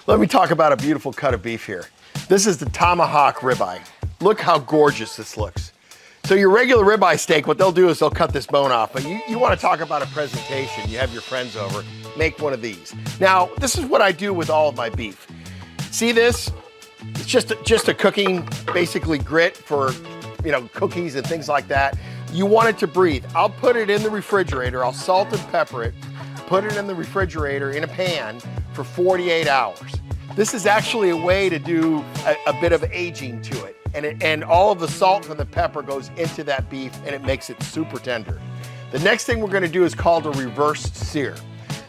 Let me talk about a beautiful cut of beef here. This is the Tomahawk ribeye. Look how gorgeous this looks. So your regular ribeye steak, what they'll do is they'll cut this bone off, but you want to talk about a presentation. You have your friends over, make one of these. Now, this is what I do with all of my beef. See this? It's just a cooking, basically grit for, you know, cookies and things like that. You want it to breathe. I'll put it in the refrigerator, I'll salt and pepper it, put it in the refrigerator in a pan for 48 hours. This is actually a way to do a bit of aging to it. And all of the salt and the pepper goes into that beef and it makes it super tender. The next thing we're gonna do is called a reverse sear.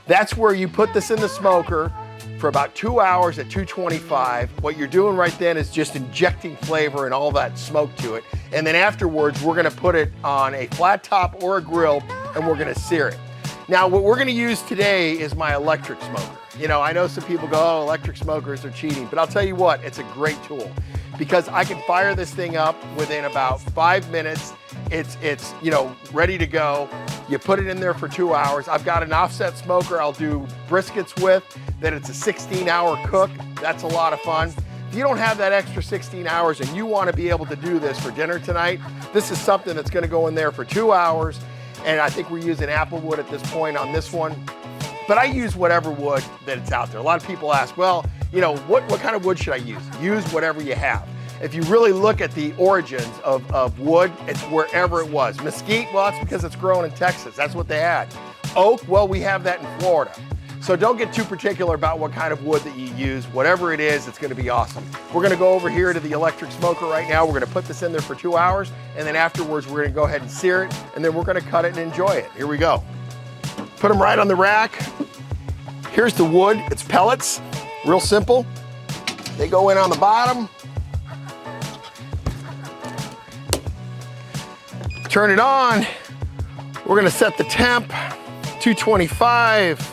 That's where you put this in the smoker for about 2 hours at 225. What you're doing right then is just injecting flavor and all that smoke to it. And then afterwards, we're gonna put it on a flat top or a grill and we're gonna sear it. Now, what we're gonna use today is my electric smoker. You know, I know some people go, oh, electric smokers are cheating, but I'll tell you what, it's a great tool because I can fire this thing up within about 5 minutes. It's you know, ready to go. You put it in there for 2 hours. I've got an offset smoker I'll do briskets with, that it's a 16-hour cook. That's a lot of fun. If you don't have that extra 16 hours and you want to be able to do this for dinner tonight, this is something that's going to go in there for 2 hours. And I think we're using apple wood at this point on this one. But I use whatever wood that's out there. A lot of people ask, well, you know, what kind of wood should I use? Use whatever you have. If you really look at the origins of wood, it's wherever it was. Mesquite, well, that's because it's grown in Texas. That's what they had. Oak, well, we have that in Florida. So don't get too particular about what kind of wood that you use. Whatever it is, it's gonna be awesome. We're gonna go over here to the electric smoker right now. We're gonna put this in there for 2 hours, and then afterwards, we're gonna go ahead and sear it, and then we're gonna cut it and enjoy it. Here we go. Put them right on the rack. Here's the wood, it's pellets, real simple. They go in on the bottom. Turn it on. We're gonna set the temp, 225,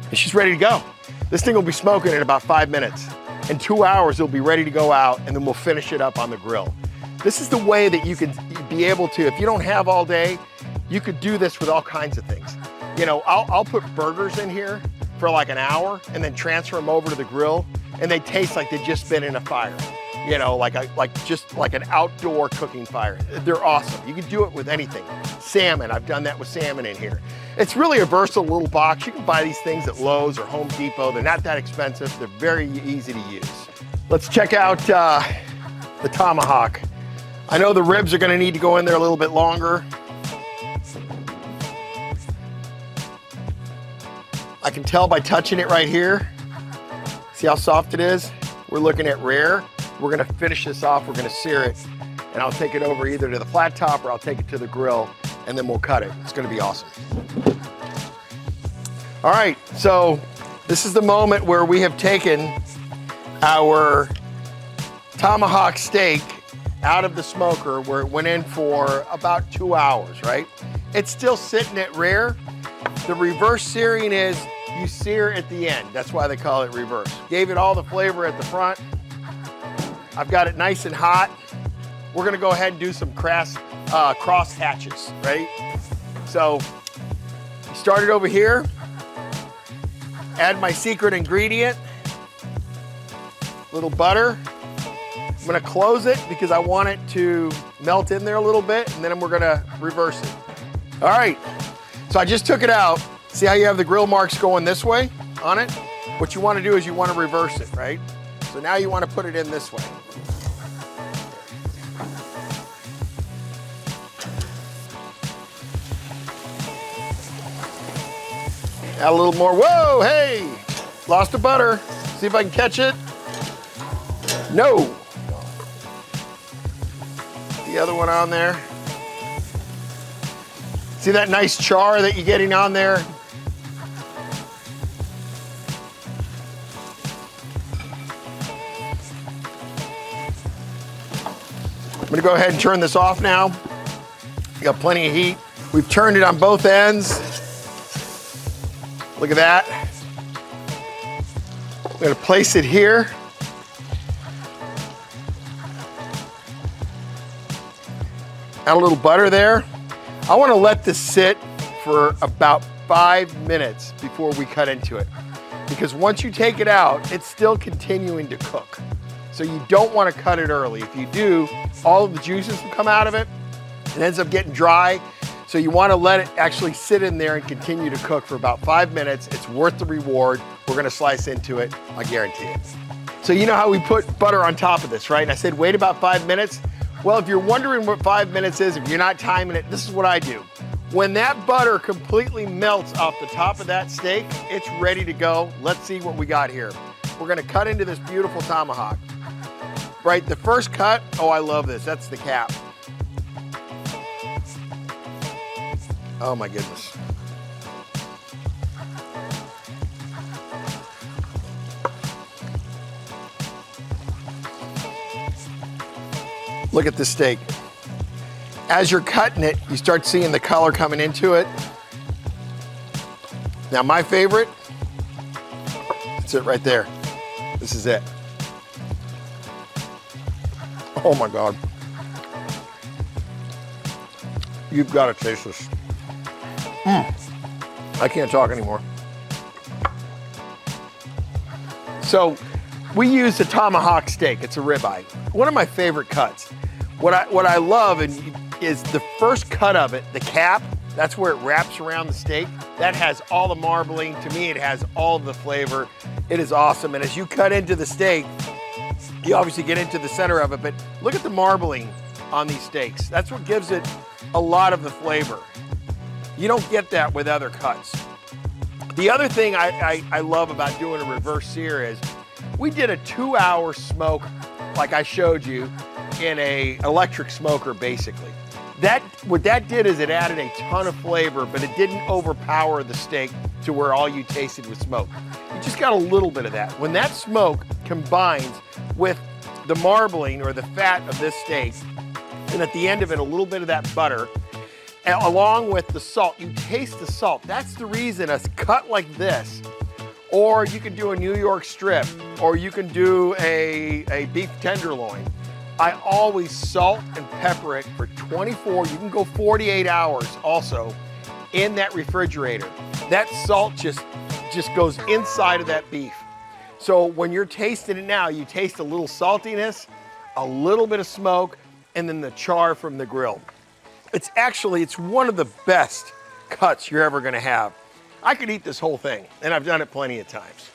and she's ready to go. This thing will be smoking in about 5 minutes. In 2 hours, it'll be ready to go out, and then we'll finish it up on the grill. This is the way that you can be able to, if you don't have all day, you could do this with all kinds of things. You know, I'll put burgers in here for like an hour and then transfer them over to the grill, and they taste like they've just been in a fire. You know, just like an outdoor cooking fire. They're awesome. You can do it with anything. Salmon, I've done that with salmon in here. It's really a versatile little box. You can buy these things at Lowe's or Home Depot. They're not that expensive. They're very easy to use. Let's check out the Tomahawk. I know the ribs are gonna need to go in there a little bit longer. I can tell by touching it right here. See how soft it is? We're looking at rare. We're gonna finish this off, we're gonna sear it, and I'll take it over either to the flat top or I'll take it to the grill, and then we'll cut it. It's gonna be awesome. All right, so this is the moment where we have taken our Tomahawk steak out of the smoker where it went in for about 2 hours, right? It's still sitting at rare. The reverse searing is you sear at the end. That's why they call it reverse. Gave it all the flavor at the front. I've got it nice and hot. We're gonna go ahead and do some cross hatches, right? So, start it over here. Add my secret ingredient, little butter. I'm gonna close it because I want it to melt in there a little bit, and then we're gonna reverse it. All right, so I just took it out. See how you have the grill marks going this way on it? What you wanna do is you wanna reverse it, right? So now you wanna put it in this way. Add a little more. Whoa, hey, lost the butter. See if I can catch it. No. The other one on there. See that nice char that you're getting on there? I'm gonna go ahead and turn this off now. You got plenty of heat. We've turned it on both ends. Look at that. I'm gonna place it here. Add a little butter there. I wanna let this sit for about 5 minutes before we cut into it. because once you take it out, it's still continuing to cook. So you don't want to cut it early. If you do, all of the juices will come out of it. It ends up getting dry. So you want to let it actually sit in there and continue to cook for about 5 minutes. It's worth the reward. We're going to slice into it, I guarantee it. So you know how we put butter on top of this, right? And I said, wait about 5 minutes. Well, if you're wondering what 5 minutes is, if you're not timing it, this is what I do. When that butter completely melts off the top of that steak, it's ready to go. Let's see what we got here. We're gonna cut into this beautiful tomahawk. Right, the first cut, oh, I love this, that's the cap. Oh my goodness. Look at this steak. As you're cutting it, you start seeing the color coming into it. Now my favorite, that's it right there. This is it. Oh my God. You've got to taste this. I can't talk anymore. So we use a Tomahawk Steak. It's a ribeye. One of my favorite cuts. What I love is the first cut of it, the cap, that's where it wraps around the steak. That has all the marbling. To me, it has all of the flavor. It is awesome. And as you cut into the steak, you obviously get into the center of it, but look at the marbling on these steaks. That's what gives it a lot of the flavor. You don't get that with other cuts. The other thing I love about doing a reverse sear is we did a 2-hour smoke, like I showed you, in a electric smoker, basically. What that did is it added a ton of flavor, but it didn't overpower the steak to where all you tasted was smoke. You just got a little bit of that. When that smoke combines with the marbling or the fat of this steak, and at the end of it, a little bit of that butter, and along with the salt, you taste the salt. That's the reason a cut like this, or you can do a New York strip, or you can do a beef tenderloin. I always salt and pepper it for 24, you can go 48 hours also in that refrigerator. That salt just goes inside of that beef. So when you're tasting it now, you taste a little saltiness, a little bit of smoke, and then the char from the grill. It's one of the best cuts you're ever gonna have. I could eat this whole thing, and I've done it plenty of times.